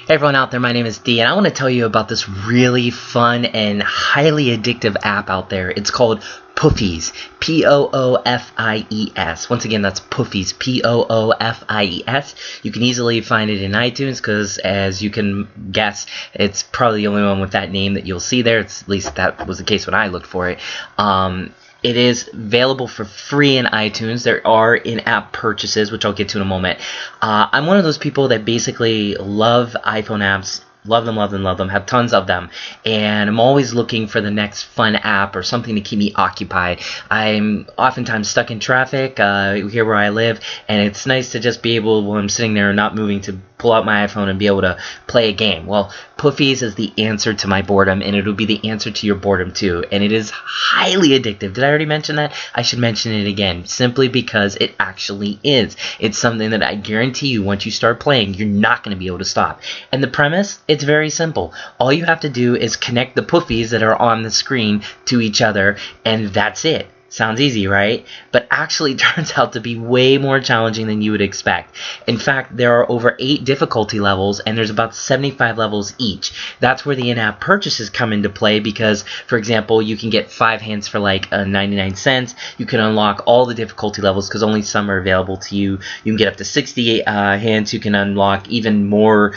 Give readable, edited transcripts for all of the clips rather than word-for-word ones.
Hey everyone out there, my name is Dee, and I want to tell you about this really fun and highly addictive app out there. It's called Poofies, Poofies. Once again, that's Poofies, Poofies. You can easily find it in iTunes because, as you can guess, it's probably the only one with that name that you'll see there. At least that was the case when I looked for it. It is available for free in iTunes. There are in-app purchases, which I'll get to in a moment. I'm one of those people that basically love iPhone apps. Love them, have tons of them. And I'm always looking for the next fun app or something to keep me occupied. I'm oftentimes stuck in traffic here where I live, and it's nice to just be able, while I'm sitting there and not moving, to pull out my iPhone and be able to play a game. Well, Poofies is the answer to my boredom, and it'll be the answer to your boredom too. And it is highly addictive. Did I already mention that? I should mention it again, simply because it actually is. It's something that I guarantee you, once you start playing, you're not going to be able to stop. And the premise? It's very simple. All you have to do is connect the Poofies that are on the screen to each other, and that's it. Sounds easy, right? But actually turns out to be way more challenging than you would expect. In fact, there are over 8 difficulty levels, and there's about 75 levels each. That's where the in-app purchases come into play because, for example, you can get 5 hands for like 99 cents. You can unlock all the difficulty levels because only some are available to you. You can get up to 68 hands. You can unlock even more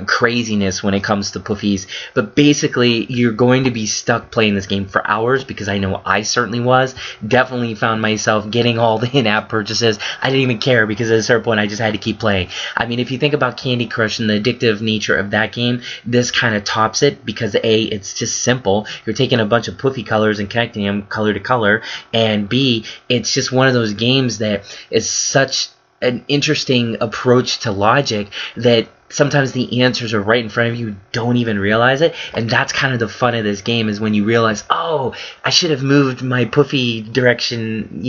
craziness when it comes to Poofies. But basically, you're going to be stuck playing this game for hours, because I know I certainly was. Definitely found myself getting all the in-app purchases. I didn't even care, because at a certain point I just had to keep playing. I mean, if you think about Candy Crush and the addictive nature of that game, this kind of tops it, because A, it's just simple. You're taking a bunch of Poofy colors and connecting them color to color, and B, it's just one of those games that is such an interesting approach to logic that sometimes the answers are right in front of you, don't even realize it. And that's kind of the fun of this game, is when you realize, oh, I should have moved my Poofy direction,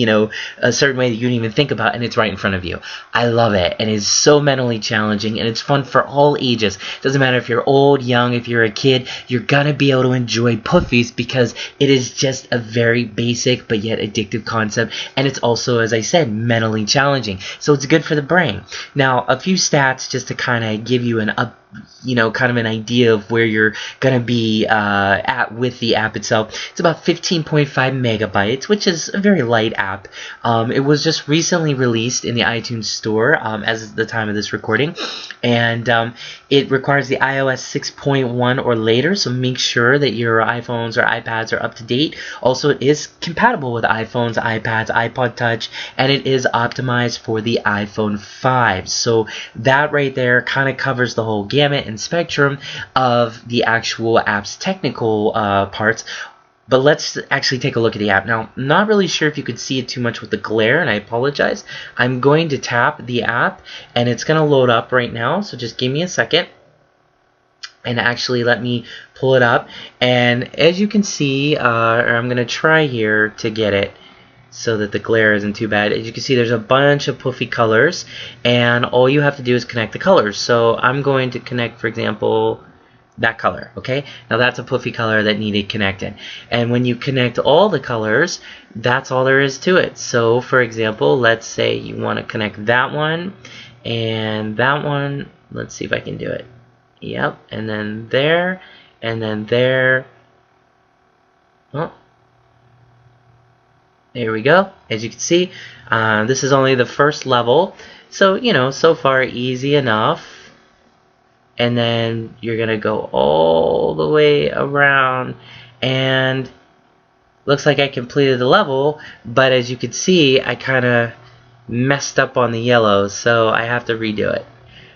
a certain way that you didn't even think about, and it's right in front of you. I love it, and it's so mentally challenging, and it's fun for all ages. Doesn't matter if you're old, young, if you're a kid, you're gonna be able to enjoy Poofies because it is just a very basic but yet addictive concept, and it's also, as I said, mentally challenging. So it's good for the brain. Now, a few stats just to kind of give you kind of an idea of where you're going to be at with the app itself. It's about 15.5 megabytes, which is a very light app. It was just recently released in the iTunes store as the time of this recording, and it requires the iOS 6.1 or later, so make sure that your iPhones or iPads are up to date. Also, it is compatible with iPhones, iPads, iPod Touch, and it is optimized for the iPhone 5. So that right there kind of covers the whole gamut and spectrum of the actual app's technical parts. But let's actually take a look at the app. Now, I'm not really sure if you could see it too much with the glare, and I apologize. I'm going to tap the app, and it's going to load up right now, so just give me a second. And actually, let me pull it up. And as you can see, I'm going to try here to get it so that the glare isn't too bad. As you can see, there's a bunch of Poofy colors, and all you have to do is connect the colors. So I'm going to connect, for example, that color. Okay, now that's a Poofy color that needed connected. And when you connect all the colors, that's all there is to it. So for example, let's say you want to connect that one and that one. Let's see if I can do it. Yep, and then there, and then there. Oh, there we go. As you can see, this is only the first level, so so far easy enough. And then you're gonna go all the way around, and looks like I completed the level, but as you can see, I kind of messed up on the yellow, so I have to redo it,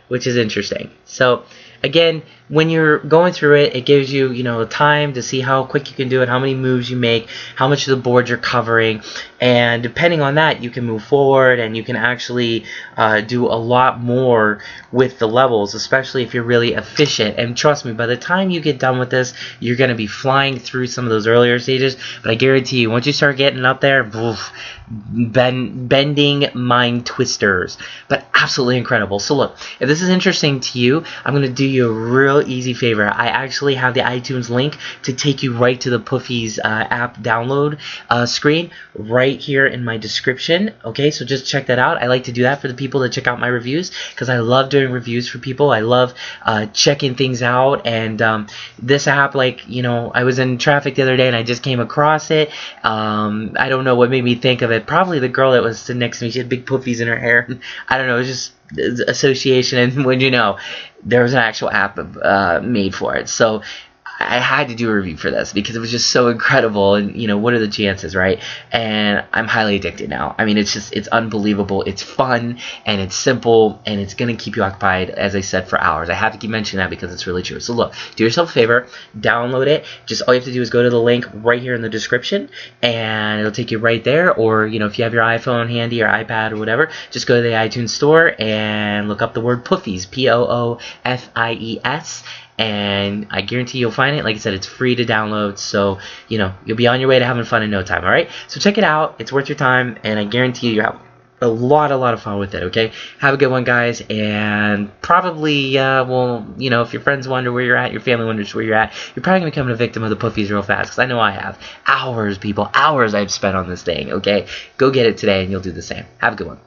which is interesting. So again, when you're going through it, it gives you, time to see how quick you can do it, how many moves you make, how much of the board you're covering, and depending on that, you can move forward, and you can actually do a lot more with the levels, especially if you're really efficient. And trust me, by the time you get done with this, you're going to be flying through some of those earlier stages, but I guarantee you, once you start getting up there, bending mind twisters, but absolutely incredible. So look, if this is interesting to you, I'm going to do you a real easy favor. I actually have the iTunes link to take you right to the Poofies app download screen right here in my description. Okay, so just check that out. I like to do that for the people that check out my reviews because I love doing reviews for people. I love checking things out, and this app, like, you know, I was in traffic the other day and I just came across it. I don't know what made me think of it. Probably the girl that was sitting next to me. She had big poofies in her hair. I don't know. It was just association, and when you know, there was an actual app made for it. So I had to do a review for this because it was just so incredible, and you know, what are the chances, right? And I'm highly addicted now. I mean, it's unbelievable. It's fun and it's simple and it's gonna keep you occupied, as I said, for hours. I have to keep mentioning that because it's really true. So look, do yourself a favor, download it. Just all you have to do is go to the link right here in the description and it'll take you right there. Or, you know, if you have your iPhone handy or iPad or whatever, just go to the iTunes store and look up the word Poofies, Poofies, and I guarantee you'll find it. Like I said, it's free to download, so, you know, you'll be on your way to having fun in no time, alright? So check it out. It's worth your time, and I guarantee you'll have a lot of fun with it, okay? Have a good one, guys, and probably, well, you know, if your friends wonder where you're at, your family wonders where you're at, you're probably going to become a victim of the Poofies real fast, because I know I have. Hours, people, hours I've spent on this thing, okay? Go get it today, and you'll do the same. Have a good one.